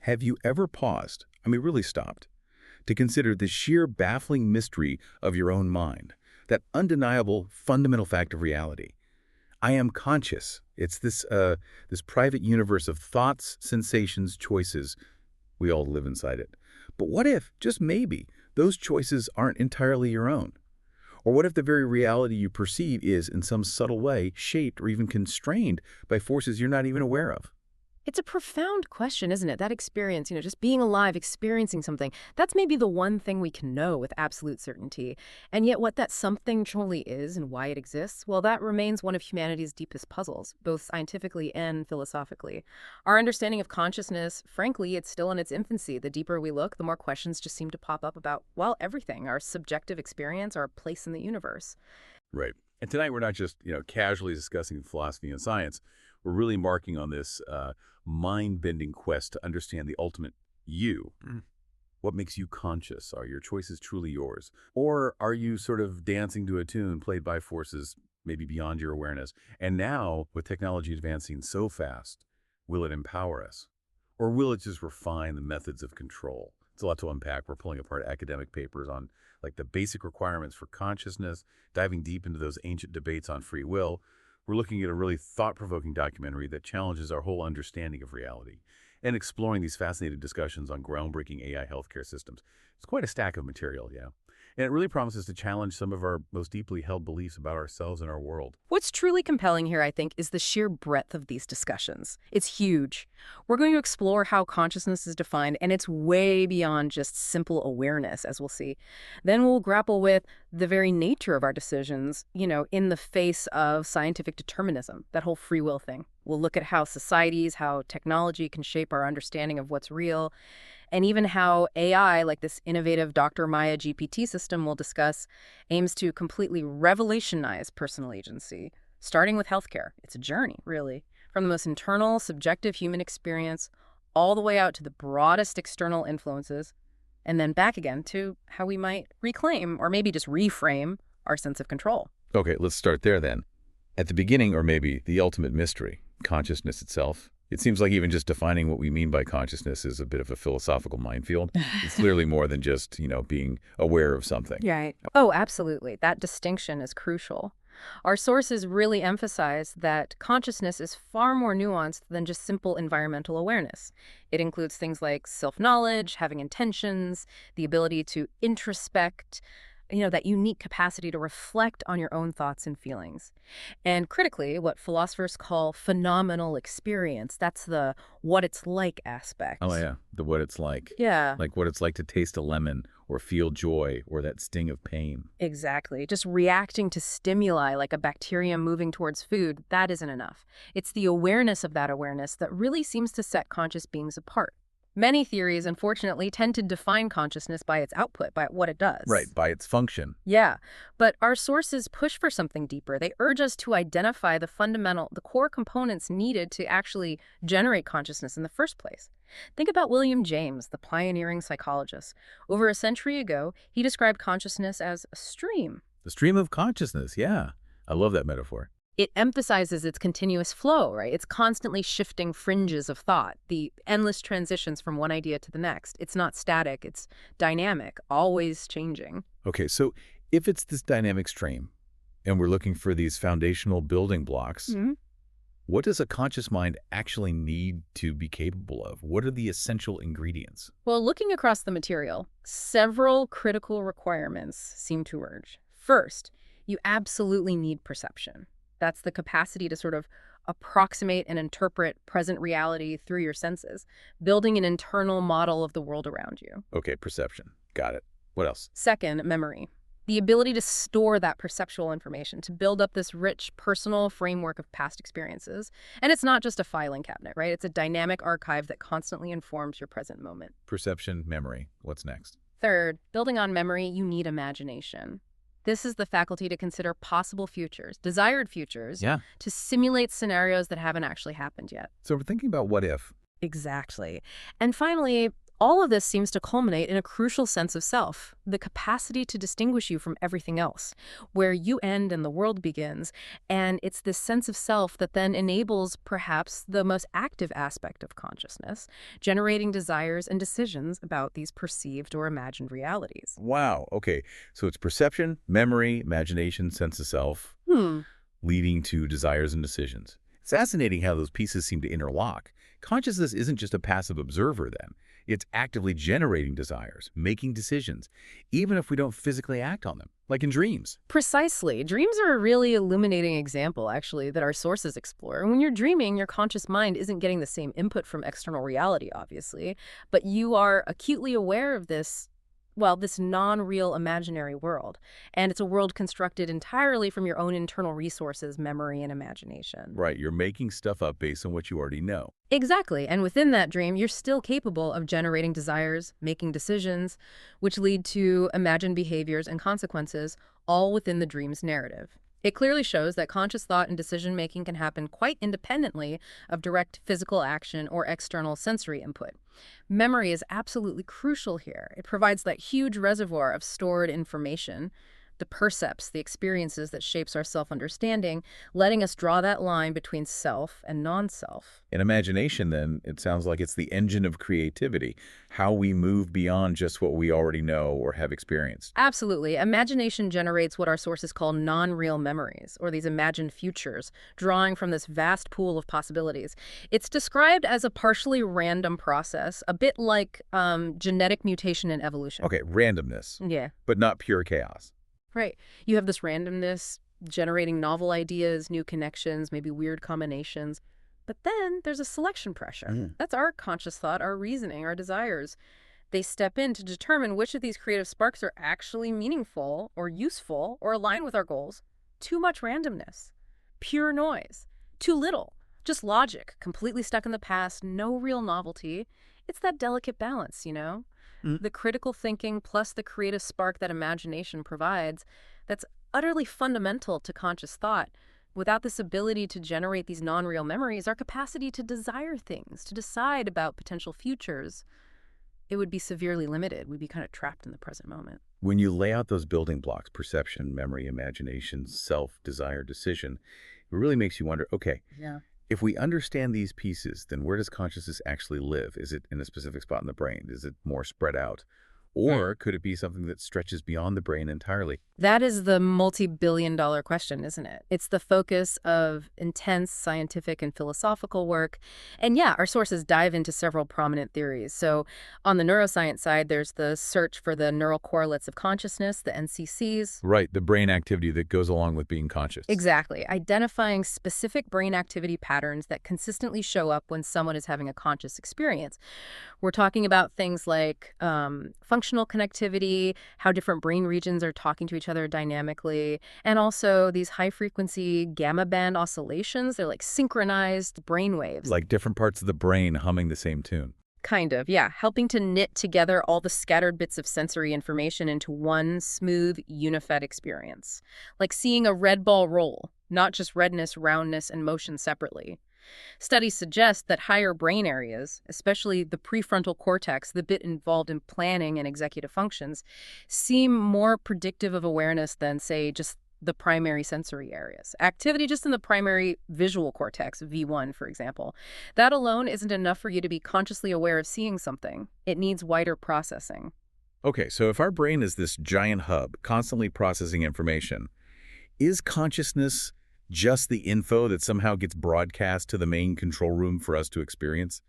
Have you ever paused, really stopped, to consider the sheer baffling mystery of your own mind, that undeniable fundamental fact of reality? I am conscious. It's this private universe of thoughts, sensations, choices. We all live inside it. But what if, just maybe, those choices aren't entirely your own? Or what if the very reality you perceive is, in some subtle way, shaped or even constrained by forces you're not even aware of? It's a profound question, isn't it? That experience, just being alive, experiencing something, that's maybe the one thing we can know with absolute certainty. And yet what that something truly is and why it exists, well, that remains one of humanity's deepest puzzles, both scientifically and philosophically. Our understanding of consciousness, frankly, it's still in its infancy. The deeper we look, the more questions just seem to pop up about, well, everything, our subjective experience, our place in the universe. Right. And tonight we're not just, casually discussing philosophy and science. We're really marking on this mind-bending quest to understand the ultimate you. What makes you conscious? Are your choices truly yours? Or are you sort of dancing to a tune played by forces maybe beyond your awareness? And now, with technology advancing so fast, will it empower us? Or will it just refine the methods of control? It's a lot to unpack. We're pulling apart academic papers on the basic requirements for consciousness, diving deep into those ancient debates on free will. We're looking at a really thought-provoking documentary that challenges our whole understanding of reality and exploring these fascinating discussions on groundbreaking AI healthcare systems. It's quite a stack of material, yeah. And it really promises to challenge some of our most deeply held beliefs about ourselves and our world. What's truly compelling here, I think, is the sheer breadth of these discussions. It's huge. We're going to explore how consciousness is defined, and it's way beyond just simple awareness, as we'll see. Then we'll grapple with the very nature of our decisions, in the face of scientific determinism, that whole free will thing. We'll look at how societies, how technology can shape our understanding of what's real, and even how AI, like this innovative Dr. Maya GPT system we'll discuss, aims to completely revolutionize personal agency, starting with healthcare. It's a journey, really, from the most internal, subjective human experience all the way out to the broadest external influences, and then back again to how we might reclaim, or maybe just reframe, our sense of control. Okay, let's start there then. At the beginning, or maybe the ultimate mystery, consciousness itself. It seems like even just defining what we mean by consciousness is a bit of a philosophical minefield. It's clearly more than just, being aware of something. Right. Oh, absolutely. That distinction is crucial. Our sources really emphasize that consciousness is far more nuanced than just simple environmental awareness. It includes things like self-knowledge, having intentions, the ability to introspect, that unique capacity to reflect on your own thoughts and feelings. And critically, what philosophers call phenomenal experience, that's the what it's like aspect. Oh, yeah, the what it's like. Yeah. Like what it's like to taste a lemon or feel joy or that sting of pain. Exactly. Just reacting to stimuli like a bacterium moving towards food, that isn't enough. It's the awareness of that awareness that really seems to set conscious beings apart. Many theories, unfortunately, tend to define consciousness by its output, by what it does. Right, by its function. Yeah, but our sources push for something deeper. They urge us to identify the core components needed to actually generate consciousness in the first place. Think about William James, the pioneering psychologist. Over a century ago, he described consciousness as a stream. The stream of consciousness, yeah. I love that metaphor. It emphasizes its continuous flow, right? It's constantly shifting fringes of thought, the endless transitions from one idea to the next. It's not static, it's dynamic, always changing. Okay, so if it's this dynamic stream, and we're looking for these foundational building blocks, what does a conscious mind actually need to be capable of? What are the essential ingredients? Well, looking across the material, several critical requirements seem to urge. First, you absolutely need perception. That's the capacity to sort of approximate and interpret present reality through your senses, building an internal model of the world around you. Okay, perception. Got it. What else? Second, memory. The ability to store that perceptual information, to build up this rich personal framework of past experiences. And it's not just a filing cabinet, right? It's a dynamic archive that constantly informs your present moment. Perception, memory. What's next? Third, building on memory, you need imagination. This is the faculty to consider possible futures, desired futures, to simulate scenarios that haven't actually happened yet. So we're thinking about what if. Exactly. And finally, All of this seems to culminate in a crucial sense of self, the capacity to distinguish you from everything else, where you end and the world begins. And it's this sense of self that then enables perhaps the most active aspect of consciousness, generating desires and decisions about these perceived or imagined realities. Wow. Okay. So it's perception, memory, imagination, sense of self, leading to desires and decisions. It's fascinating how those pieces seem to interlock. Consciousness isn't just a passive observer then. It's actively generating desires, making decisions, even if we don't physically act on them, like in dreams. Precisely. Dreams are a really illuminating example, actually, that our sources explore. When you're dreaming, your conscious mind isn't getting the same input from external reality, obviously, but you are acutely aware of this, well, this non-real imaginary world. And it's a world constructed entirely from your own internal resources, memory, and imagination. Right, you're making stuff up based on what you already know. Exactly. And within that dream, you're still capable of generating desires, making decisions, which lead to imagined behaviors and consequences, all within the dream's narrative. It clearly shows that conscious thought and decision-making can happen quite independently of direct physical action or external sensory input. Memory is absolutely crucial here. It provides that huge reservoir of stored information, the percepts, the experiences that shapes our self-understanding, letting us draw that line between self and non-self. In imagination, then, it sounds like it's the engine of creativity, how we move beyond just what we already know or have experienced. Absolutely. Imagination generates what our sources call non-real memories, or these imagined futures, drawing from this vast pool of possibilities. It's described as a partially random process, a bit like genetic mutation in evolution. Okay, randomness, Yeah. but not pure chaos. Right. You have this randomness generating novel ideas, new connections, maybe weird combinations. But then there's a selection pressure. That's our conscious thought, our reasoning, our desires. They step in to determine which of these creative sparks are actually meaningful or useful or align with our goals. Too much randomness. Pure noise. Too little. Just logic, completely stuck in the past, no real novelty. It's that delicate balance, you know? The critical thinking plus the creative spark that imagination provides, that's utterly fundamental to conscious thought. Without this ability to generate these non-real memories, our capacity to desire things, to decide about potential futures, it would be severely limited. We'd be kind of trapped in the present moment. When you lay out those building blocks, perception, memory, imagination, self, desire, decision, it really makes you wonder, okay, Yeah. if we understand these pieces, then where does consciousness actually live? Is it in a specific spot in the brain? Is it more spread out? Or could it be something that stretches beyond the brain entirely? That is the multi-billion-dollar question, isn't it? It's the focus of intense scientific and philosophical work. And yeah, our sources dive into several prominent theories. So on the neuroscience side, there's the search for the neural correlates of consciousness, the NCCs. Right, the brain activity that goes along with being conscious. Exactly. Identifying specific brain activity patterns that consistently show up when someone is having a conscious experience. We're talking about things like functional connectivity, how different brain regions are talking to each other dynamically, and also these high-frequency gamma band oscillations. They're like synchronized brain waves. Like different parts of the brain humming the same tune. Kind of, yeah. Helping to knit together all the scattered bits of sensory information into one smooth, unified experience. Like seeing a red ball roll, not just redness, roundness, and motion separately. Studies suggest that higher brain areas, especially the prefrontal cortex, the bit involved in planning and executive functions, seem more predictive of awareness than, say, just the primary sensory areas. Activity just in the primary visual cortex, V1, for example. That alone isn't enough for you to be consciously aware of seeing something. It needs wider processing. Okay, so if our brain is this giant hub constantly processing information, is consciousness just the info that somehow gets broadcast to the main control room for us to experience?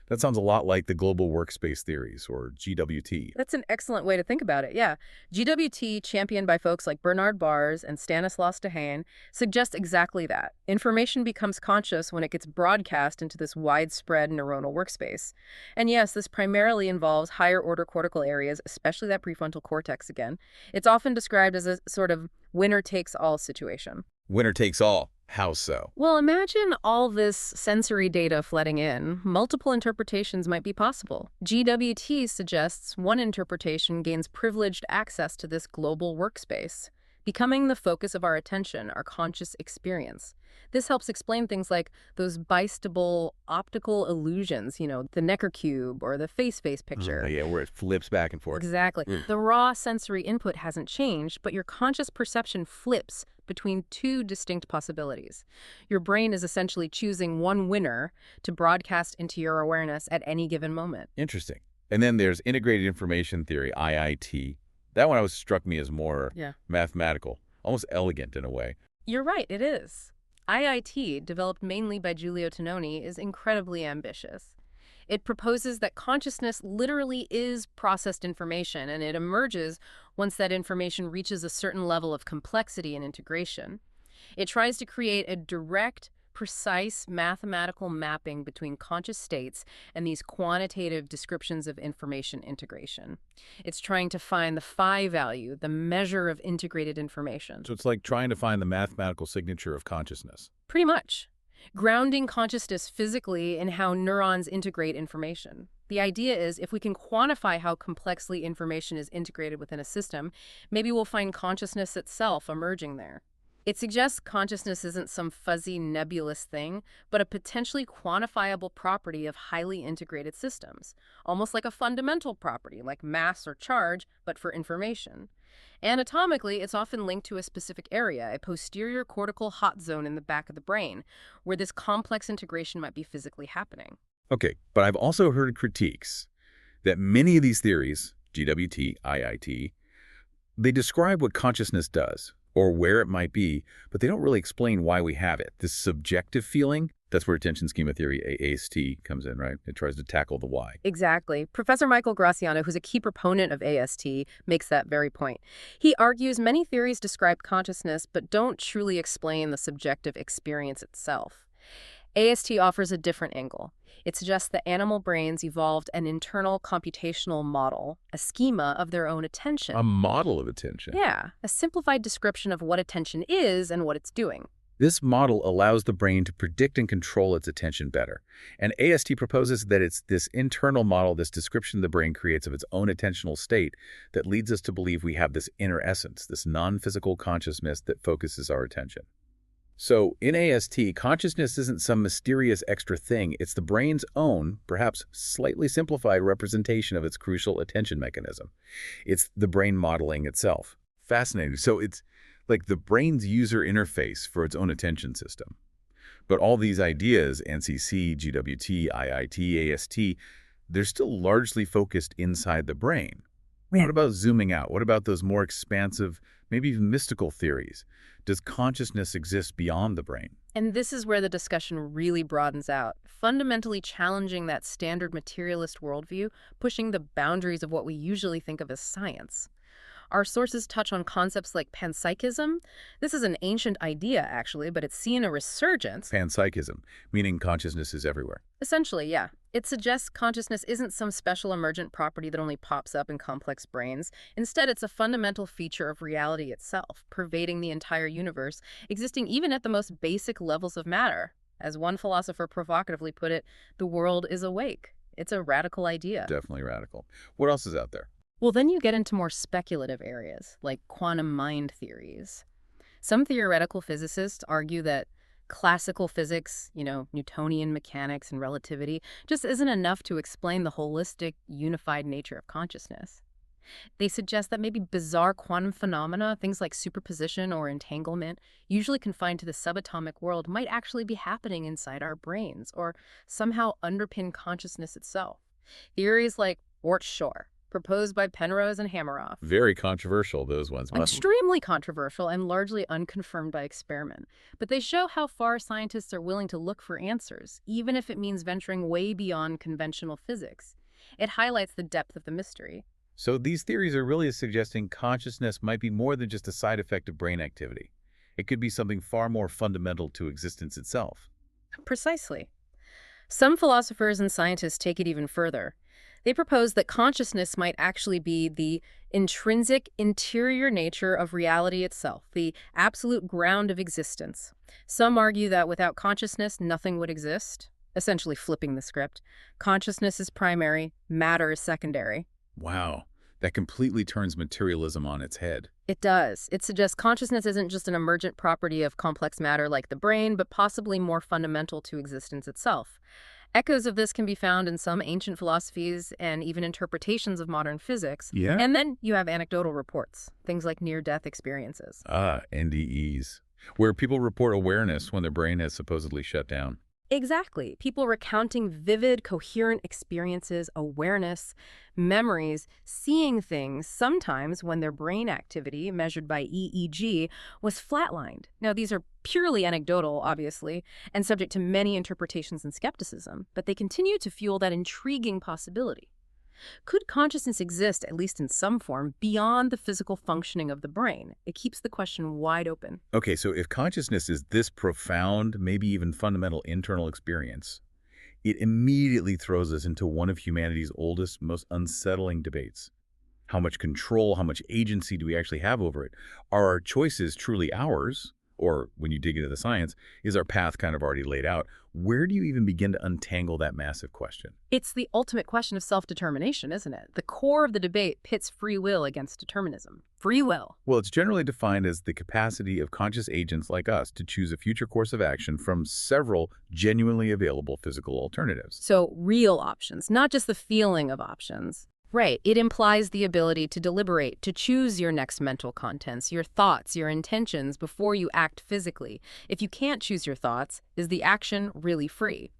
That sounds a lot like the global workspace theories, or GWT. That's an excellent way to think about it, yeah. GWT, championed by folks like Bernard Bars and Stanislas Dehaene, suggests exactly that. Information becomes conscious when it gets broadcast into this widespread neuronal workspace. And yes, this primarily involves higher-order cortical areas, especially that prefrontal cortex again. It's often described as a sort of winner-takes-all situation. Winner takes all. How so? Well, imagine all this sensory data flooding in. Multiple interpretations might be possible. GWT suggests one interpretation gains privileged access to this global workspace. becoming the focus of our attention, our conscious experience. This helps explain things like those bistable optical illusions, the Necker cube or the face-face picture. Yeah, where it flips back and forth. Exactly. The raw sensory input hasn't changed, but your conscious perception flips between two distinct possibilities. Your brain is essentially choosing one winner to broadcast into your awareness at any given moment. Interesting. And then there's integrated information theory, IIT. That one always struck me as more mathematical, almost elegant in a way. You're right, it is. IIT, developed mainly by Giulio Tononi, is incredibly ambitious. It proposes that consciousness literally is processed information, and it emerges once that information reaches a certain level of complexity and integration. It tries to create a direct, precise mathematical mapping between conscious states and these quantitative descriptions of information integration. It's trying to find the phi value, the measure of integrated information. So it's like trying to find the mathematical signature of consciousness. Pretty much. Grounding consciousness physically in how neurons integrate information. The idea is if we can quantify how complexly information is integrated within a system, maybe we'll find consciousness itself emerging there. It suggests consciousness isn't some fuzzy, nebulous thing, but a potentially quantifiable property of highly integrated systems, almost like a fundamental property, like mass or charge, but for information. Anatomically, it's often linked to a specific area, a posterior cortical hot zone in the back of the brain, where this complex integration might be physically happening. Okay, but I've also heard critiques that many of these theories, GWT, IIT, they describe what consciousness does, or where it might be, but they don't really explain why we have it. This subjective feeling, that's where attention schema theory, AST, comes in, right? It tries to tackle the why. Exactly. Professor Michael Graciano, who's a key proponent of AST, makes that very point. He argues many theories describe consciousness, but don't truly explain the subjective experience itself. AST offers a different angle. It suggests that animal brains evolved an internal computational model, a schema of their own attention. A model of attention. Yeah, a simplified description of what attention is and what it's doing. This model allows the brain to predict and control its attention better. And AST proposes that it's this internal model, this description the brain creates of its own attentional state that leads us to believe we have this inner essence, this non-physical consciousness that focuses our attention. So in AST, consciousness isn't some mysterious extra thing. It's the brain's own, perhaps slightly simplified representation of its crucial attention mechanism. It's the brain modeling itself. Fascinating. So it's like the brain's user interface for its own attention system. But all these ideas, NCC, GWT, IIT, AST, they're still largely focused inside the brain. What about zooming out? What about those more expansive, maybe even mystical theories? Does consciousness exist beyond the brain? And this is where the discussion really broadens out, fundamentally challenging that standard materialist worldview, pushing the boundaries of what we usually think of as science. Our sources touch on concepts like panpsychism. This is an ancient idea, actually, but it's seen a resurgence. Panpsychism, meaning consciousness is everywhere. Essentially, yeah. It suggests consciousness isn't some special emergent property that only pops up in complex brains. Instead, it's a fundamental feature of reality itself, pervading the entire universe, existing even at the most basic levels of matter. As one philosopher provocatively put it, the world is awake. It's a radical idea. Definitely radical. What else is out there? Well, then you get into more speculative areas, like quantum mind theories. Some theoretical physicists argue that classical physics, Newtonian mechanics and relativity, just isn't enough to explain the holistic, unified nature of consciousness. They suggest that maybe bizarre quantum phenomena, things like superposition or entanglement, usually confined to the subatomic world, might actually be happening inside our brains, or somehow underpin consciousness itself. Theories like Oort-Shor, proposed by Penrose and Hameroff. Very controversial, those ones. Extremely controversial and largely unconfirmed by experiment. But they show how far scientists are willing to look for answers, even if it means venturing way beyond conventional physics. It highlights the depth of the mystery. So these theories are really suggesting consciousness might be more than just a side effect of brain activity. It could be something far more fundamental to existence itself. Precisely. Some philosophers and scientists take it even further. They propose that consciousness might actually be the intrinsic interior nature of reality itself, the absolute ground of existence. Some argue that without consciousness, nothing would exist, essentially flipping the script. Consciousness is primary, matter is secondary. Wow. That completely turns materialism on its head. It does. It suggests consciousness isn't just an emergent property of complex matter like the brain, but possibly more fundamental to existence itself. Echoes of this can be found in some ancient philosophies and even interpretations of modern physics. Yeah? And then you have anecdotal reports, things like near-death experiences. Ah, NDEs, where people report awareness when their brain has supposedly shut down. Exactly. People recounting vivid, coherent experiences, awareness, memories, seeing things, sometimes when their brain activity, measured by EEG, was flatlined. Now, these are purely anecdotal, obviously, and subject to many interpretations and skepticism, but they continue to fuel that intriguing possibility. Could consciousness exist, at least in some form, beyond the physical functioning of the brain? It keeps the question wide open. Okay, so if consciousness is this profound, maybe even fundamental internal experience, it immediately throws us into one of humanity's oldest, most unsettling debates. How much control, how much agency do we actually have over it? Are our choices truly ours? Or, when you dig into the science, is our path kind of already laid out? Where do you even begin to untangle that massive question? It's the ultimate question of self-determination, isn't it? The core of the debate pits free will against determinism. Free will. Well, it's generally defined as the capacity of conscious agents like us to choose a future course of action from several genuinely available physical alternatives. So real options, not just the feeling of options. Right. It implies the ability to deliberate, to choose your next mental contents, your thoughts, your intentions before you act physically. If you can't choose your thoughts, is the action really free?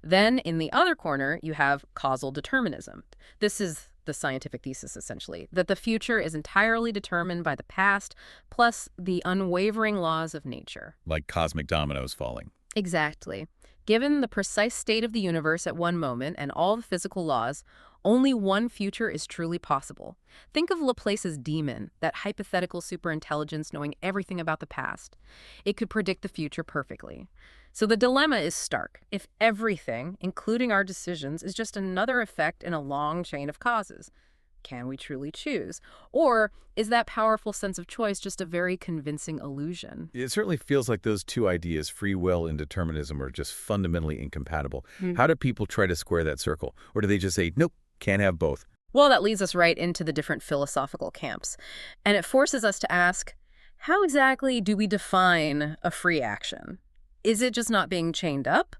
Then, in the other corner, you have causal determinism. This is the scientific thesis, essentially, that the future is entirely determined by the past, plus the unwavering laws of nature. Like cosmic dominoes falling. Exactly. Given the precise state of the universe at one moment and all the physical laws, only one future is truly possible. Think of Laplace's demon, that hypothetical superintelligence knowing everything about the past. It could predict the future perfectly. So the dilemma is stark. If everything, including our decisions, is just another effect in a long chain of causes, can we truly choose? Or is that powerful sense of choice just a very convincing illusion? It certainly feels like those two ideas, free will and determinism, are just fundamentally incompatible. How do people try to square that circle? Or do they just say, nope, can't have both? Well, that leads us right into the different philosophical camps. And it forces us to ask, how exactly do we define a free action? Is it just not being chained up?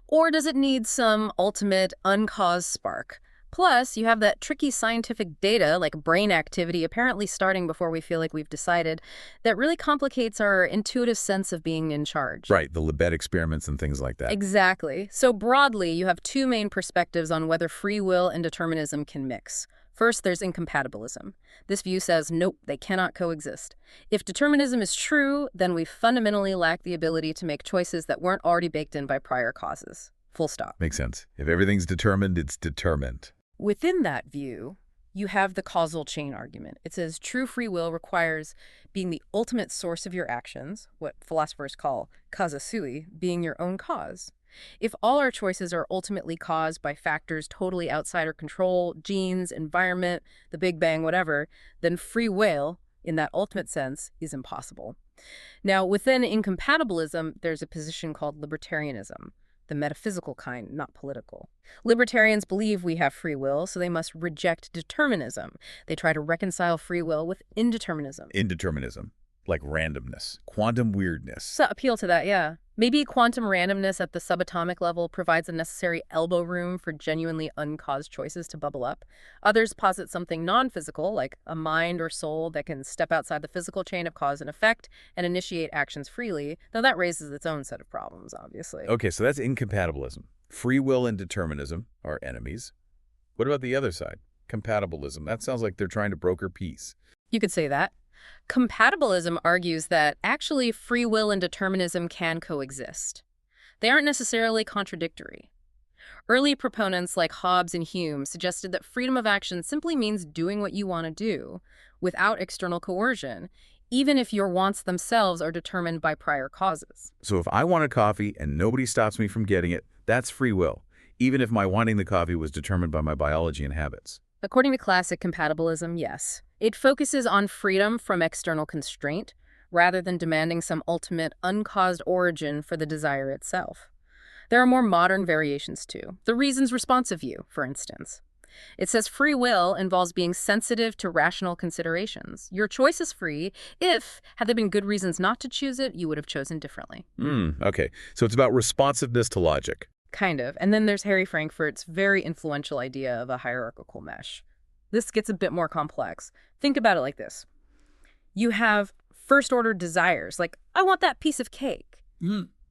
Or does it need some ultimate uncaused spark? Plus, you have that tricky scientific data, like brain activity, apparently starting before we feel like we've decided, that really complicates our intuitive sense of being in charge. Right, the Libet experiments and things like that. Exactly. So broadly, you have two main perspectives on whether free will and determinism can mix. First, there's incompatibilism. This view says, nope, they cannot coexist. If determinism is true, then we fundamentally lack the ability to make choices that weren't already baked in by prior causes. Full stop. Makes sense. If everything's determined, it's determined. Within that view, you have the causal chain argument. It says true free will requires being the ultimate source of your actions, what philosophers call causa sui, being your own cause. If all our choices are ultimately caused by factors totally outside our control, genes, environment, the Big Bang, whatever, then free will, in that ultimate sense, is impossible. Now, within incompatibilism, there's a position called libertarianism, the metaphysical kind, not political. Libertarians believe we have free will, so they must reject determinism. They try to reconcile free will with indeterminism. Indeterminism, like randomness, quantum weirdness. So appeal to that, yeah. Maybe quantum randomness at the subatomic level provides a necessary elbow room for genuinely uncaused choices to bubble up. Others posit something non-physical, like a mind or soul that can step outside the physical chain of cause and effect and initiate actions freely, though that raises its own set of problems, obviously. Okay, so that's incompatibilism. Free will and determinism are enemies. What about the other side? Compatibilism. That sounds like they're trying to broker peace. You could say that. Compatibilism argues that actually free will and determinism can coexist. They aren't necessarily contradictory. Early proponents like Hobbes and Hume suggested that freedom of action simply means doing what you want to do without external coercion, even if your wants themselves are determined by prior causes. So if I wanted coffee and nobody stops me from getting it, that's free will, even if my wanting the coffee was determined by my biology and habits. According to classic compatibilism, yes. It focuses on freedom from external constraint rather than demanding some ultimate uncaused origin for the desire itself. There are more modern variations too. The reasons responsive view, for instance. It says free will involves being sensitive to rational considerations. Your choice is free if, had there been good reasons not to choose it, you would have chosen differently. Okay. So it's about responsiveness to logic. Kind of. And then there's Harry Frankfurt's very influential idea of a hierarchical mesh. This gets a bit more complex. Think about it like this. You have first-order desires, like, I want that piece of cake.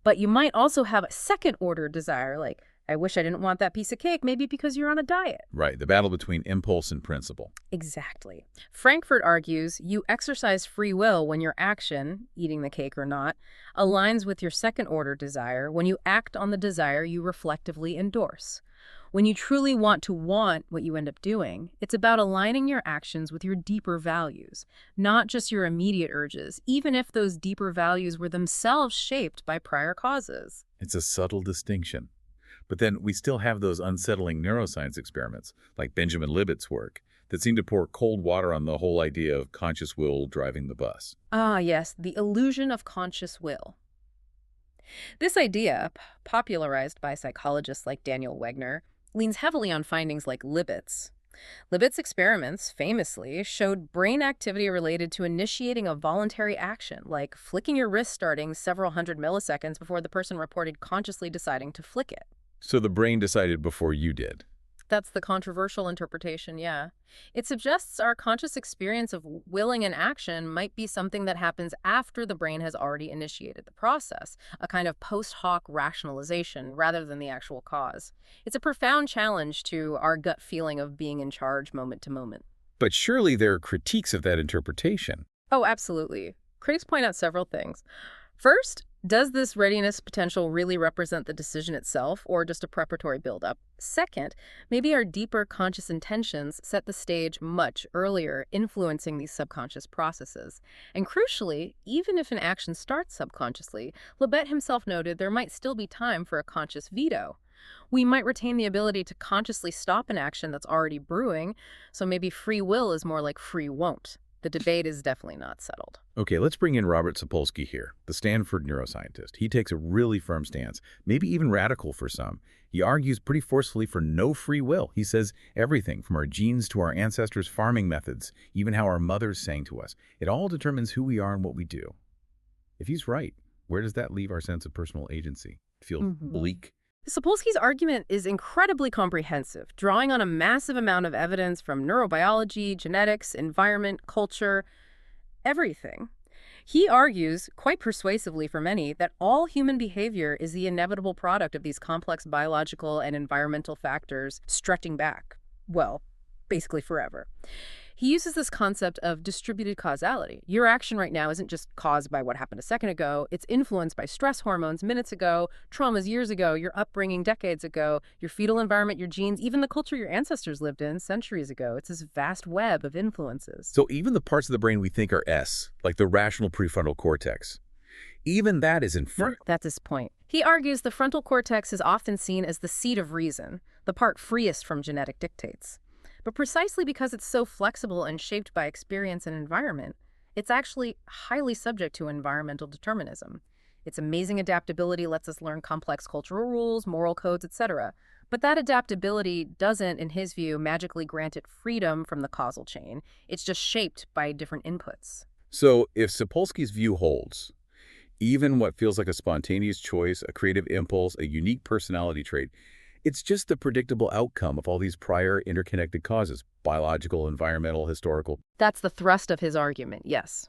But you might also have a second-order desire, like, I wish I didn't want that piece of cake, maybe because you're on a diet. Right. The battle between impulse and principle. Exactly. Frankfurt argues you exercise free will when your action, eating the cake or not, aligns with your second-order desire when you act on the desire you reflectively endorse. When you truly want to want what you end up doing, it's about aligning your actions with your deeper values, not just your immediate urges, even if those deeper values were themselves shaped by prior causes. It's a subtle distinction. But then we still have those unsettling neuroscience experiments, like Benjamin Libet's work, that seem to pour cold water on the whole idea of conscious will driving the bus. Ah, yes, the illusion of conscious will. This idea, popularized by psychologists like Daniel Wegner, leans heavily on findings like Libet's. Libet's experiments, famously, showed brain activity related to initiating a voluntary action, like flicking your wrist starting several hundred milliseconds before the person reported consciously deciding to flick it. So the brain decided before you did. That's the controversial interpretation, yeah. It suggests our conscious experience of willing an action might be something that happens after the brain has already initiated the process, a kind of post hoc rationalization rather than the actual cause. It's a profound challenge to our gut feeling of being in charge moment to moment. But surely there are critiques of that interpretation. Oh, absolutely. Critics point out several things. First, does this readiness potential really represent the decision itself or just a preparatory buildup? Second, maybe our deeper conscious intentions set the stage much earlier, influencing these subconscious processes. And crucially, even if an action starts subconsciously, Libet himself noted there might still be time for a conscious veto. We might retain the ability to consciously stop an action that's already brewing, so maybe free will is more like free won't. The debate is definitely not settled. Okay, let's bring in Robert Sapolsky here, the Stanford neuroscientist. He takes a really firm stance, maybe even radical for some. He argues pretty forcefully for no free will. He says everything from our genes to our ancestors' farming methods, even how our mothers sang to us, it all determines who we are and what we do. If he's right, where does that leave our sense of personal agency? Feel bleak? Sapolsky's argument is incredibly comprehensive, drawing on a massive amount of evidence from neurobiology, genetics, environment, culture, everything. He argues, quite persuasively for many, that all human behavior is the inevitable product of these complex biological and environmental factors stretching back, well, basically forever. He uses this concept of distributed causality. Your action right now isn't just caused by what happened a second ago. It's influenced by stress hormones minutes ago, traumas years ago, your upbringing decades ago, your fetal environment, your genes, even the culture your ancestors lived in centuries ago. It's this vast web of influences. So even the parts of the brain we think are S, like the rational prefrontal cortex, even that is infertile. That's his point. He argues the frontal cortex is often seen as the seat of reason, the part freest from genetic dictates. But precisely because it's so flexible and shaped by experience and environment, it's actually highly subject to environmental determinism. Its amazing adaptability lets us learn complex cultural rules, moral codes, etc. But that adaptability doesn't, in his view, magically grant it freedom from the causal chain. It's just shaped by different inputs. So if Sapolsky's view holds, even what feels like a spontaneous choice, a creative impulse, a unique personality trait, it's just the predictable outcome of all these prior interconnected causes, biological, environmental, historical. That's the thrust of his argument, yes.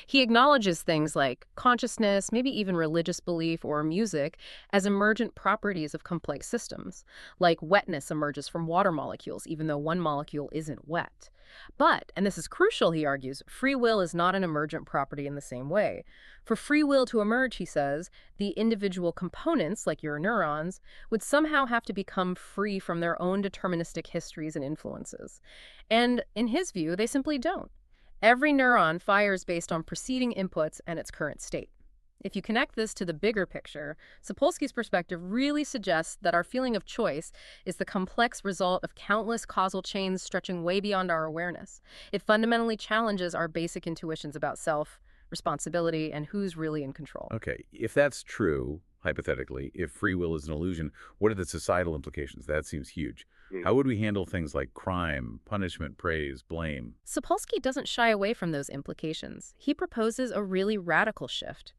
He acknowledges things like consciousness, maybe even religious belief or music, as emergent properties of complex systems. Like wetness emerges from water molecules, even though one molecule isn't wet. But, and this is crucial, he argues, free will is not an emergent property in the same way. For free will to emerge, he says, the individual components, like your neurons, would somehow have to become free from their own deterministic histories and influences. And in his view, they simply don't. Every neuron fires based on preceding inputs and its current state. If you connect this to the bigger picture, Sapolsky's perspective really suggests that our feeling of choice is the complex result of countless causal chains stretching way beyond our awareness. It fundamentally challenges our basic intuitions about self, responsibility, and who's really in control. Okay, if that's true, hypothetically, if free will is an illusion, what are the societal implications? That seems huge. How would we handle things like crime, punishment, praise, blame? Sapolsky doesn't shy away from those implications. He proposes a really radical shift.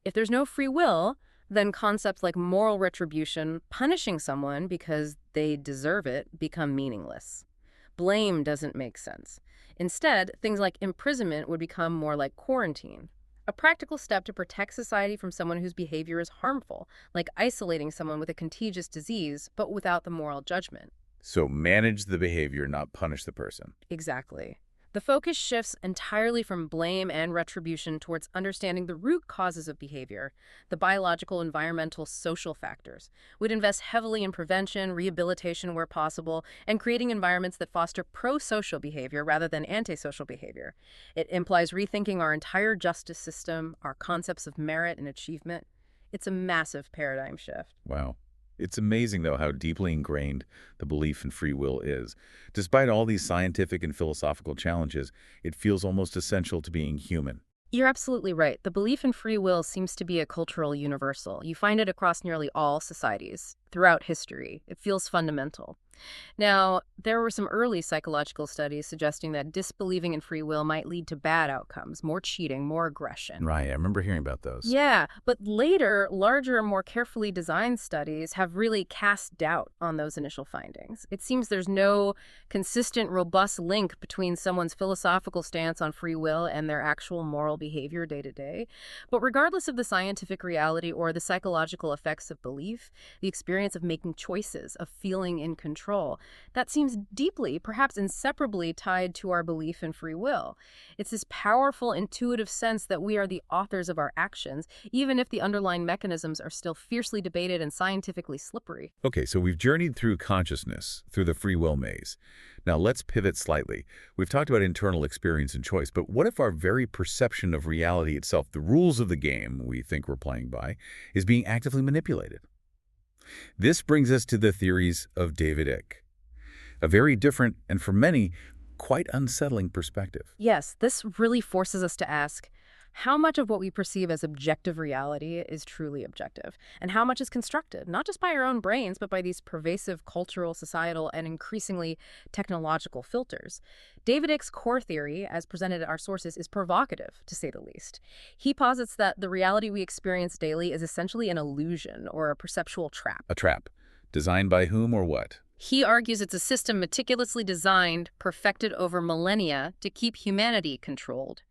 If there's no free will, then concepts like moral retribution, punishing someone because they deserve it, become meaningless. Blame doesn't make sense. Instead, things like imprisonment would become more like quarantine, a practical step to protect society from someone whose behavior is harmful, like isolating someone with a contagious disease, but without the moral judgment. So manage the behavior, not punish the person. Exactly. The focus shifts entirely from blame and retribution towards understanding the root causes of behavior, the biological, environmental, social factors. We'd invest heavily in prevention, rehabilitation where possible, and creating environments that foster pro-social behavior rather than antisocial behavior. It implies rethinking our entire justice system, our concepts of merit and achievement. It's a massive paradigm shift. Wow. It's amazing, though, how deeply ingrained the belief in free will is. Despite all these scientific and philosophical challenges, it feels almost essential to being human. You're absolutely right. The belief in free will seems to be a cultural universal. You find it across nearly all societies, throughout history. It feels fundamental. Now, there were some early psychological studies suggesting that disbelieving in free will might lead to bad outcomes, more cheating, more aggression. Right, I remember hearing about those. Yeah, but later, larger, more carefully designed studies have really cast doubt on those initial findings. It seems there's no consistent, robust link between someone's philosophical stance on free will and their actual moral behavior day to day. But regardless of the scientific reality or the psychological effects of belief, the experience of making choices, of feeling in control, that seems deeply, perhaps inseparably tied to our belief in free will. It's this powerful, intuitive sense that we are the authors of our actions, even if the underlying mechanisms are still fiercely debated and scientifically slippery. Okay, so we've journeyed through consciousness, through the free will maze. Now let's pivot slightly. We've talked about internal experience and choice, but what if our very perception of reality itself, the rules of the game we think we're playing by, is being actively manipulated? This brings us to the theories of David Icke, a very different and for many, quite unsettling perspective. Yes, this really forces us to ask, how much of what we perceive as objective reality is truly objective, and how much is constructed, not just by our own brains, but by these pervasive cultural, societal, and increasingly technological filters? David Icke's core theory, as presented in our sources, is provocative, to say the least. He posits that the reality we experience daily is essentially an illusion or a perceptual trap. A trap. Designed by whom or what? He argues it's a system meticulously designed, perfected over millennia to keep humanity controlled.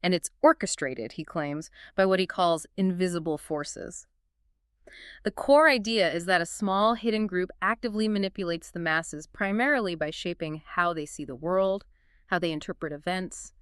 And it's orchestrated, he claims, by what he calls invisible forces. The core idea is that a small, hidden group actively manipulates the masses primarily by shaping how they see the world, how they interpret events,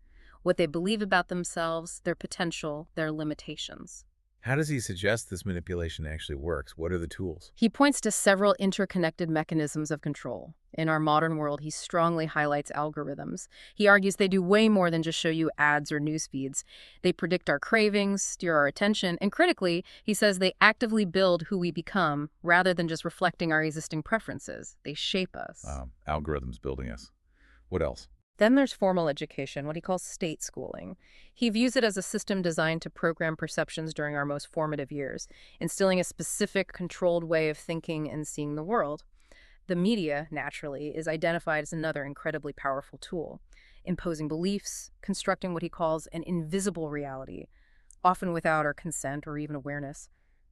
what they believe about themselves, their potential, their limitations. How does he suggest this manipulation actually works? What are the tools? He points to several interconnected mechanisms of control. In our modern world, he strongly highlights algorithms. He argues they do way more than just show you ads or news feeds. They predict our cravings, steer our attention, and critically, he says they actively build who we become rather than just reflecting our existing preferences. They shape us. Algorithms building us. What else? Then there's formal education, what he calls state schooling. He views it as a system designed to program perceptions during our most formative years, instilling a specific, controlled way of thinking and seeing the world. The media, naturally, is identified as another incredibly powerful tool, imposing beliefs, constructing what he calls an invisible reality, often without our consent or even awareness.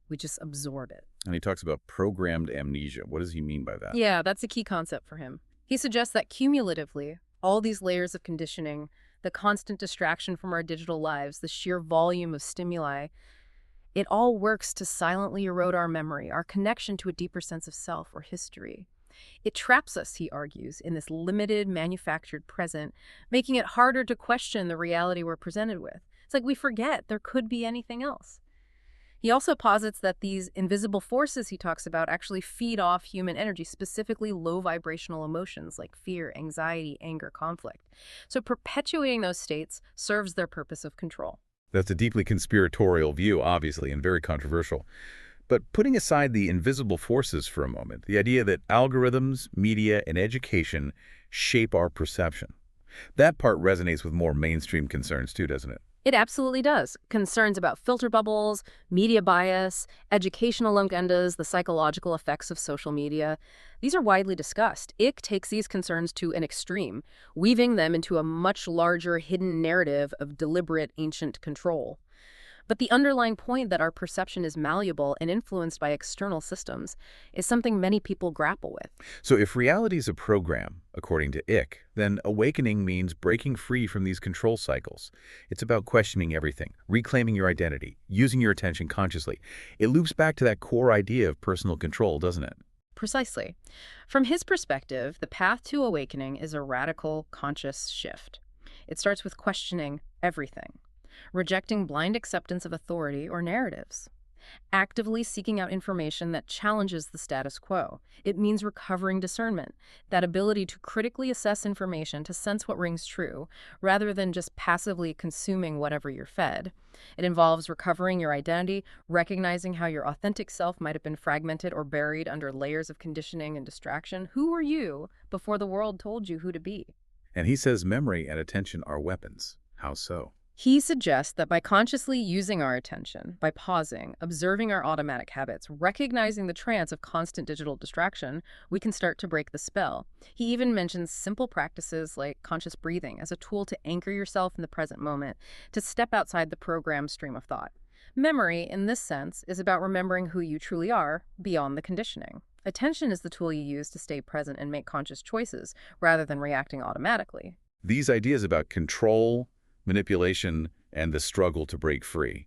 We just absorb it. And he talks about programmed amnesia. What does he mean by that? Yeah, that's a key concept for him. He suggests that cumulatively, all these layers of conditioning, the constant distraction from our digital lives, the sheer volume of stimuli, it all works to silently erode our memory, our connection to a deeper sense of self or history. It traps us, he argues, in this limited, manufactured present, making it harder to question the reality we're presented with. It's like we forget there could be anything else. He also posits that these invisible forces he talks about actually feed off human energy, specifically low vibrational emotions like fear, anxiety, anger, conflict. So perpetuating those states serves their purpose of control. That's a deeply conspiratorial view, obviously, and very controversial. But putting aside the invisible forces for a moment, the idea that algorithms, media, and education shape our perception, that part resonates with more mainstream concerns too, doesn't it? It absolutely does. Concerns about filter bubbles, media bias, educational agendas, the psychological effects of social media. These are widely discussed. IC takes these concerns to an extreme, weaving them into a much larger hidden narrative of deliberate ancient control. But the underlying point that our perception is malleable and influenced by external systems is something many people grapple with. So if reality is a program, according to Ick, then awakening means breaking free from these control cycles. It's about questioning everything, reclaiming your identity, using your attention consciously. It loops back to that core idea of personal control, doesn't it? Precisely. From his perspective, the path to awakening is a radical, conscious shift. It starts with questioning everything, rejecting blind acceptance of authority or narratives, actively seeking out information that challenges the status quo. It means recovering discernment, that ability to critically assess information to sense what rings true, rather than just passively consuming whatever you're fed. It involves recovering your identity, recognizing how your authentic self might have been fragmented or buried under layers of conditioning and distraction. Who were you before the world told you who to be? And he says memory and attention are weapons. How so? He suggests that by consciously using our attention, by pausing, observing our automatic habits, recognizing the trance of constant digital distraction, we can start to break the spell. He even mentions simple practices like conscious breathing as a tool to anchor yourself in the present moment, to step outside the programmed stream of thought. Memory, in this sense, is about remembering who you truly are beyond the conditioning. Attention is the tool you use to stay present and make conscious choices, rather than reacting automatically. These ideas about control, manipulation, and the struggle to break free,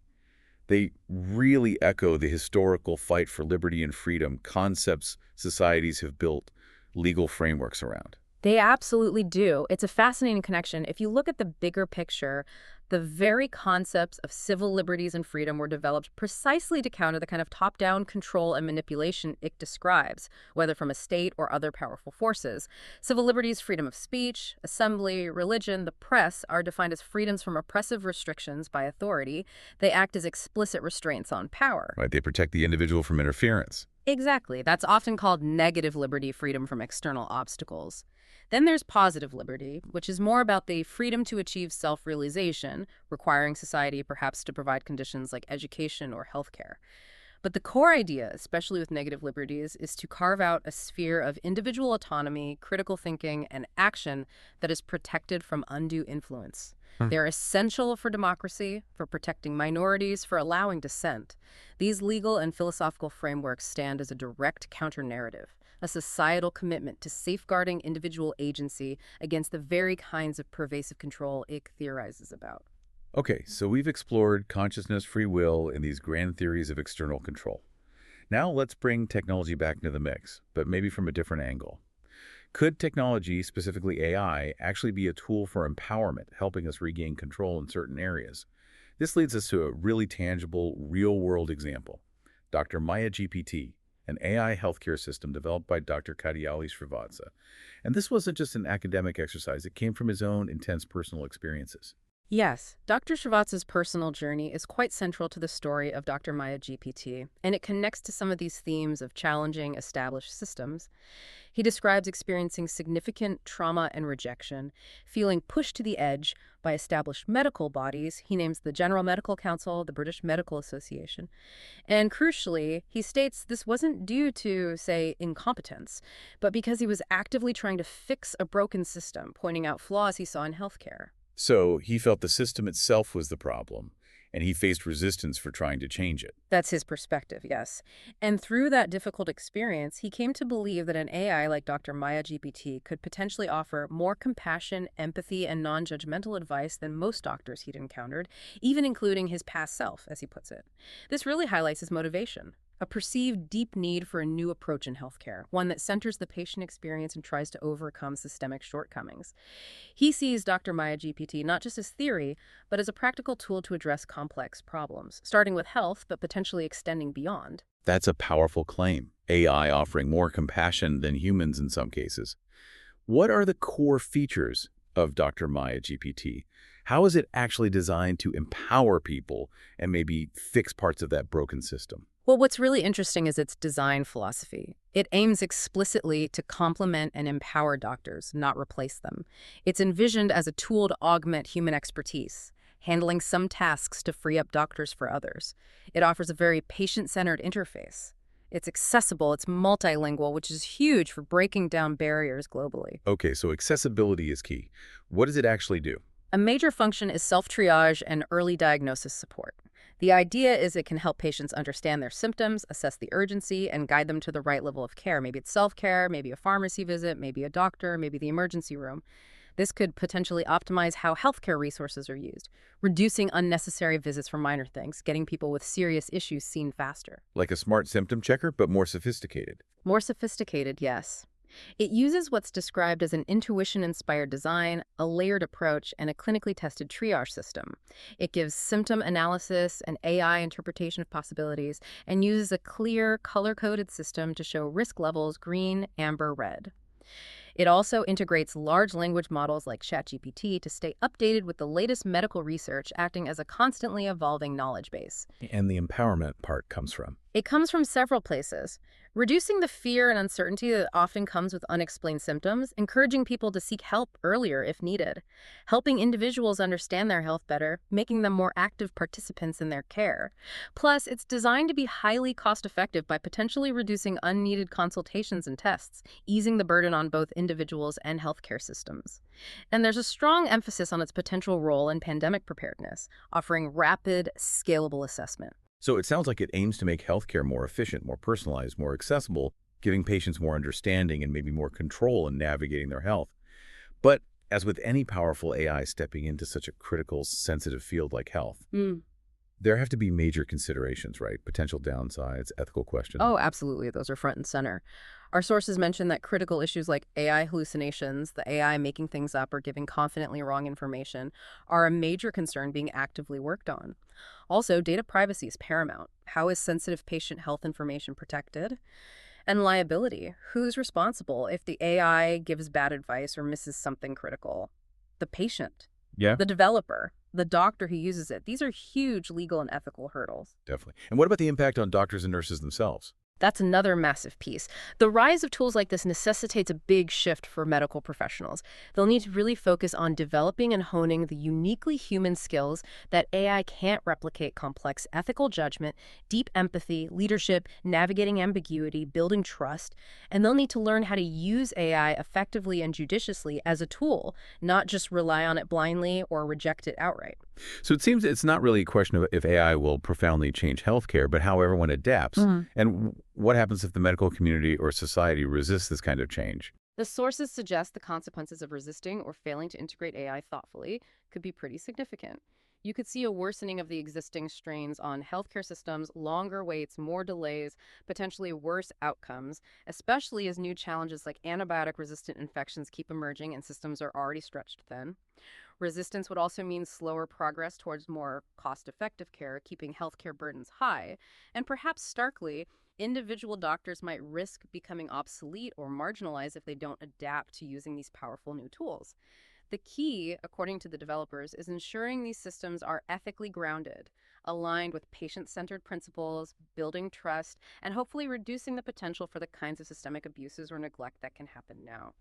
they really echo the historical fight for liberty and freedom, concepts societies have built legal frameworks around. They absolutely do. It's a fascinating connection. If you look at the bigger picture, the very concepts of civil liberties and freedom were developed precisely to counter the kind of top-down control and manipulation it describes, whether from a state or other powerful forces. Civil liberties, freedom of speech, assembly, religion, the press are defined as freedoms from oppressive restrictions by authority. They act as explicit restraints on power. Right? They protect the individual from interference. Exactly. That's often called negative liberty, freedom from external obstacles. Then there's positive liberty, which is more about the freedom to achieve self-realization, requiring society perhaps to provide conditions like education or healthcare. But the core idea, especially with negative liberties, is to carve out a sphere of individual autonomy, critical thinking, and action that is protected from undue influence. They're essential for democracy, for protecting minorities, for allowing dissent. These legal and philosophical frameworks stand as a direct counter-narrative, a societal commitment to safeguarding individual agency against the very kinds of pervasive control it theorizes about. Okay, so we've explored consciousness, free will, and these grand theories of external control. Now let's bring technology back into the mix, but maybe from a different angle. Could technology, specifically AI, actually be a tool for empowerment, helping us regain control in certain areas? This leads us to a really tangible, real-world example. Dr. Maya GPT, an AI healthcare system developed by Dr. Katyali Srivatsa. And this wasn't just an academic exercise, it came from his own intense personal experiences. Yes, Dr. Srivatsa's personal journey is quite central to the story of Dr. Maya GPT, and it connects to some of these themes of challenging established systems. He describes experiencing significant trauma and rejection, feeling pushed to the edge by established medical bodies. He names the General Medical Council, the British Medical Association. And crucially, he states this wasn't due to, say, incompetence, but because he was actively trying to fix a broken system, pointing out flaws he saw in healthcare. So he felt the system itself was the problem, and he faced resistance for trying to change it. That's his perspective, yes. And through that difficult experience, he came to believe that an AI like Dr. Maya GPT could potentially offer more compassion, empathy, and non-judgmental advice than most doctors he'd encountered, even including his past self, as he puts it. This really highlights his motivation. A perceived deep need for a new approach in healthcare, one that centers the patient experience and tries to overcome systemic shortcomings. He sees Dr. Maya GPT not just as theory, but as a practical tool to address complex problems, starting with health, but potentially extending beyond. That's a powerful claim. AI offering more compassion than humans in some cases. What are the core features of Dr. Maya GPT? How is it actually designed to empower people and maybe fix parts of that broken system? Well, what's really interesting is its design philosophy. It aims explicitly to complement and empower doctors, not replace them. It's envisioned as a tool to augment human expertise, handling some tasks to free up doctors for others. It offers a very patient-centered interface. It's accessible, it's multilingual, which is huge for breaking down barriers globally. Okay, so accessibility is key. What does it actually do? A major function is self-triage and early diagnosis support. The idea is it can help patients understand their symptoms, assess the urgency, and guide them to the right level of care. Maybe it's self-care, maybe a pharmacy visit, maybe a doctor, maybe the emergency room. This could potentially optimize how healthcare resources are used, reducing unnecessary visits for minor things, getting people with serious issues seen faster. Like a smart symptom checker, but more sophisticated. More sophisticated, yes. It uses what's described as an intuition-inspired design, a layered approach, and a clinically tested triage system. It gives symptom analysis and AI interpretation of possibilities, and uses a clear, color-coded system to show risk levels green, amber, red. It also integrates large language models like ChatGPT to stay updated with the latest medical research, acting as a constantly evolving knowledge base. And the empowerment part comes from. It comes from several places. Reducing the fear and uncertainty that often comes with unexplained symptoms, encouraging people to seek help earlier if needed, helping individuals understand their health better, making them more active participants in their care. Plus, it's designed to be highly cost-effective by potentially reducing unneeded consultations and tests, easing the burden on both individuals and healthcare systems. And there's a strong emphasis on its potential role in pandemic preparedness, offering rapid, scalable assessment. So it sounds like it aims to make healthcare more efficient, more personalized, more accessible, giving patients more understanding and maybe more control in navigating their health. But as with any powerful AI stepping into such a critical, sensitive field like health, there have to be major considerations, right? Potential downsides, ethical questions. Oh, absolutely. Those are front and center. Our sources mention that critical issues like AI hallucinations, the AI making things up or giving confidently wrong information, are a major concern being actively worked on. Also, data privacy is paramount. How is sensitive patient health information protected? And liability. Who's responsible if the AI gives bad advice or misses something critical? The patient. Yeah, The developer, the doctor who uses it. These are huge legal and ethical hurdles. definitely. And what about the impact on doctors and nurses themselves? That's another massive piece. The rise of tools like this necessitates a big shift for medical professionals. They'll need to really focus on developing and honing the uniquely human skills that AI can't replicate: complex ethical judgment, deep empathy, leadership, navigating ambiguity, building trust. And they'll need to learn how to use AI effectively and judiciously as a tool, not just rely on it blindly or reject it outright. So it seems it's not really a question of if AI will profoundly change healthcare, but how everyone adapts. And what happens if the medical community or society resists this kind of change? The sources suggest the consequences of resisting or failing to integrate AI thoughtfully could be pretty significant. You could see a worsening of the existing strains on healthcare systems, longer waits, more delays, potentially worse outcomes, especially as new challenges like antibiotic-resistant infections keep emerging and systems are already stretched thin. Resistance would also mean slower progress towards more cost-effective care, keeping healthcare burdens high, and perhaps starkly, individual doctors might risk becoming obsolete or marginalized if they don't adapt to using these powerful new tools. The key, according to the developers, is ensuring these systems are ethically grounded, aligned with patient-centered principles, building trust, and hopefully reducing the potential for the kinds of systemic abuses or neglect that can happen now.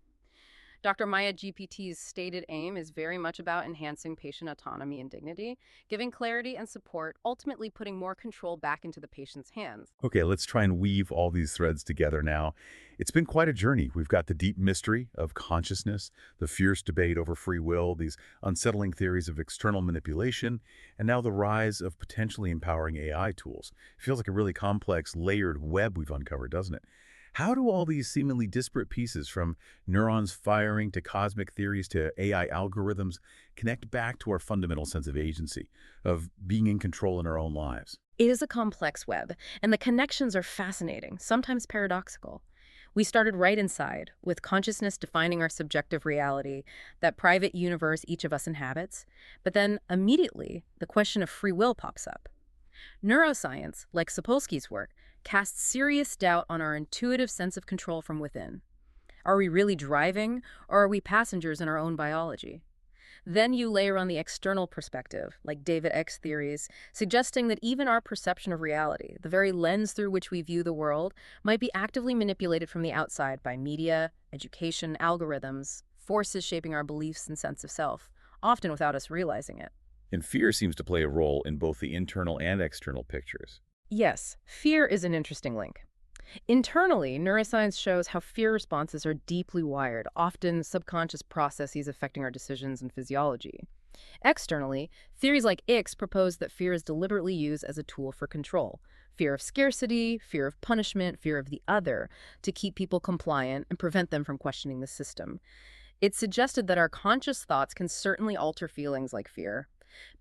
Dr. Maya GPT's stated aim is very much about enhancing patient autonomy and dignity, giving clarity and support, ultimately putting more control back into the patient's hands. Okay, let's try and weave all these threads together now. It's been quite a journey. We've got the deep mystery of consciousness, the fierce debate over free will, these unsettling theories of external manipulation, and now the rise of potentially empowering AI tools. It feels like a really complex, layered web we've uncovered, doesn't it? How do all these seemingly disparate pieces, from neurons firing to cosmic theories to AI algorithms, connect back to our fundamental sense of agency, of being in control in our own lives? It is a complex web, and the connections are fascinating, sometimes paradoxical. We started right inside, with consciousness defining our subjective reality, that private universe each of us inhabits. But then, immediately, the question of free will pops up. Neuroscience, like Sapolsky's work, casts serious doubt on our intuitive sense of control from within. Are we really driving, or are we passengers in our own biology? Then you layer on the external perspective, like David X theories, suggesting that even our perception of reality, the very lens through which we view the world, might be actively manipulated from the outside by media, education, algorithms, forces shaping our beliefs and sense of self, often without us realizing it. And fear seems to play a role in both the internal and external pictures. Yes, fear is an interesting link. Internally, neuroscience shows how fear responses are deeply wired, often subconscious processes affecting our decisions and physiology. Externally, theories like Ix propose that fear is deliberately used as a tool for control. Fear of scarcity, fear of punishment, fear of the other, to keep people compliant and prevent them from questioning the system. It suggested that our conscious thoughts can certainly alter feelings like fear.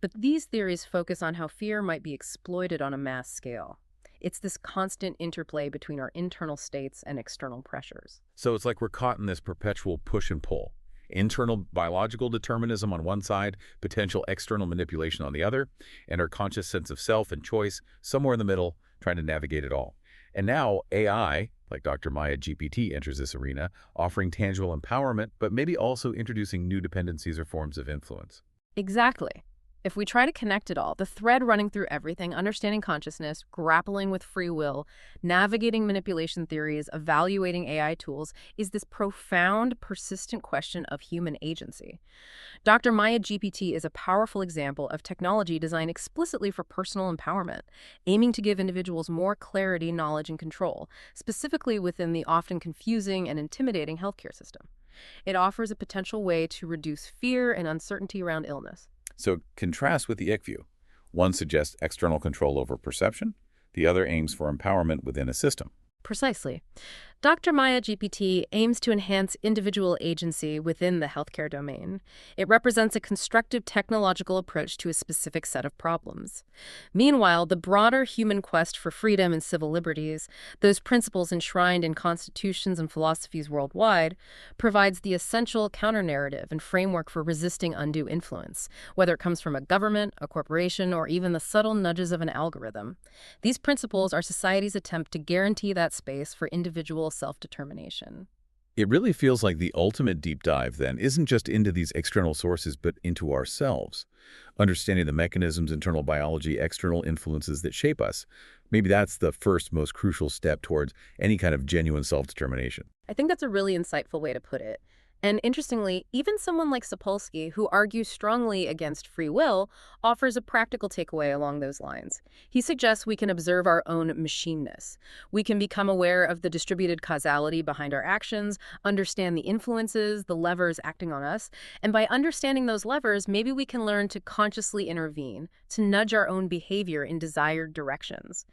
But these theories focus on how fear might be exploited on a mass scale. It's this constant interplay between our internal states and external pressures. So it's like we're caught in this perpetual push and pull. Internal biological determinism on one side, potential external manipulation on the other, and our conscious sense of self and choice somewhere in the middle, trying to navigate it all. And now AI, like Dr. Maya GPT, enters this arena, offering tangible empowerment, but maybe also introducing new dependencies or forms of influence. Exactly. If we try to connect it all, the thread running through everything, understanding consciousness, grappling with free will, navigating manipulation theories, evaluating AI tools, is this profound, persistent question of human agency. Dr. Maya GPT is a powerful example of technology designed explicitly for personal empowerment, aiming to give individuals more clarity, knowledge, and control, specifically within the often confusing and intimidating healthcare system. It offers a potential way to reduce fear and uncertainty around illness. So contrast with the ick view. One suggests external control over perception, the other aims for empowerment within a system. Precisely. Dr. Maya GPT aims to enhance individual agency within the healthcare domain. It represents a constructive technological approach to a specific set of problems. Meanwhile, the broader human quest for freedom and civil liberties, those principles enshrined in constitutions and philosophies worldwide, provides the essential counter-narrative and framework for resisting undue influence, whether it comes from a government, a corporation, or even the subtle nudges of an algorithm. These principles are society's attempt to guarantee that space for individual self-determination. It really feels like the ultimate deep dive, then, isn't just into these external sources, but into ourselves. Understanding the mechanisms, internal biology, external influences that shape us. Maybe that's the first, most crucial step towards any kind of genuine self-determination. I think that's a really insightful way to put it. And interestingly, even someone like Sapolsky, who argues strongly against free will, offers a practical takeaway along those lines. He suggests we can observe our own machineness. We can become aware of the distributed causality behind our actions, understand the influences, the levers acting on us, and by understanding those levers, maybe we can learn to consciously intervene, to nudge our own behavior in desired directions.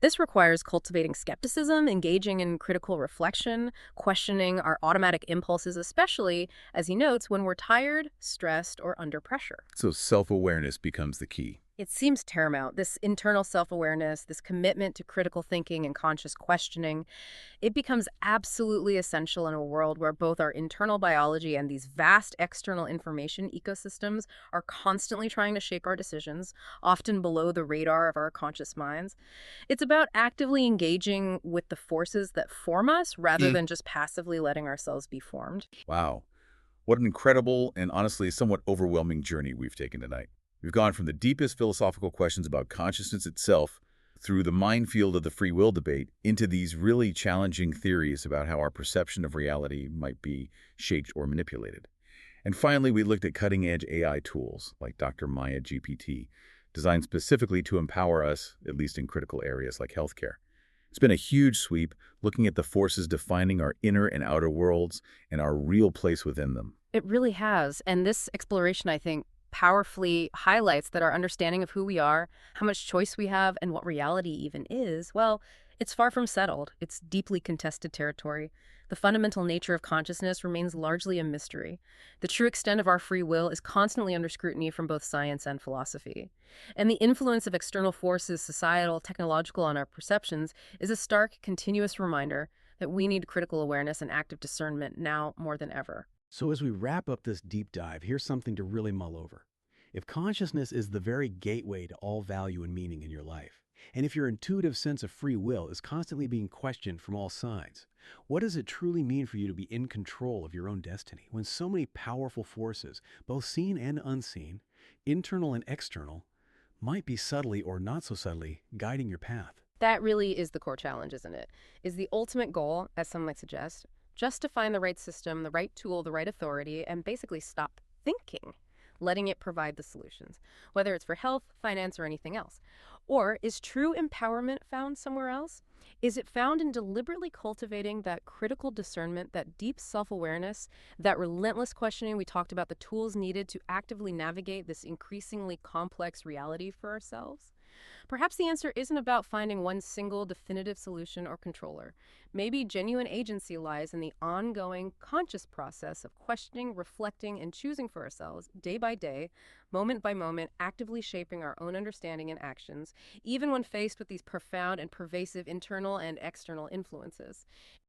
This requires cultivating skepticism, engaging in critical reflection, questioning our automatic impulses, especially, as he notes, when we're tired, stressed, or under pressure. So self-awareness becomes the key. It seems paramount, this internal self-awareness, this commitment to critical thinking and conscious questioning. It becomes absolutely essential in a world where both our internal biology and these vast external information ecosystems are constantly trying to shape our decisions, often below the radar of our conscious minds. It's about actively engaging with the forces that form us rather than just passively letting ourselves be formed. Wow. What an incredible and honestly somewhat overwhelming journey we've taken tonight. We've gone from the deepest philosophical questions about consciousness itself through the minefield of the free will debate into these really challenging theories about how our perception of reality might be shaped or manipulated. And finally, we looked at cutting-edge AI tools like Dr. Maya GPT, designed specifically to empower us, at least in critical areas like healthcare. It's been a huge sweep, looking at the forces defining our inner and outer worlds and our real place within them. It really has. And this exploration, I think, powerfully highlights that our understanding of who we are, how much choice we have, and what reality even is, well, it's far from settled. It's deeply contested territory. The fundamental nature of consciousness remains largely a mystery. The true extent of our free will is constantly under scrutiny from both science and philosophy. And the influence of external forces, societal, technological, on our perceptions is a stark, continuous reminder that we need critical awareness and active discernment now more than ever. So as we wrap up this deep dive, here's something to really mull over. If consciousness is the very gateway to all value and meaning in your life, and if your intuitive sense of free will is constantly being questioned from all sides, what does it truly mean for you to be in control of your own destiny when so many powerful forces, both seen and unseen, internal and external, might be subtly or not so subtly guiding your path? That really is the core challenge, isn't it? Is the ultimate goal, as some might suggest, just to find the right system, the right tool, the right authority, and basically stop thinking. letting it provide the solutions, whether it's for health, finance, or anything else? Or is true empowerment found somewhere else? Is it found in deliberately cultivating that critical discernment, that deep self-awareness, that relentless questioning? We talked about the tools needed to actively navigate this increasingly complex reality for ourselves. Perhaps the answer isn't about finding one single definitive solution or controller. Maybe genuine agency lies in the ongoing, conscious process of questioning, reflecting, and choosing for ourselves, day by day, moment by moment, actively shaping our own understanding and actions, even when faced with these profound and pervasive internal and external influences.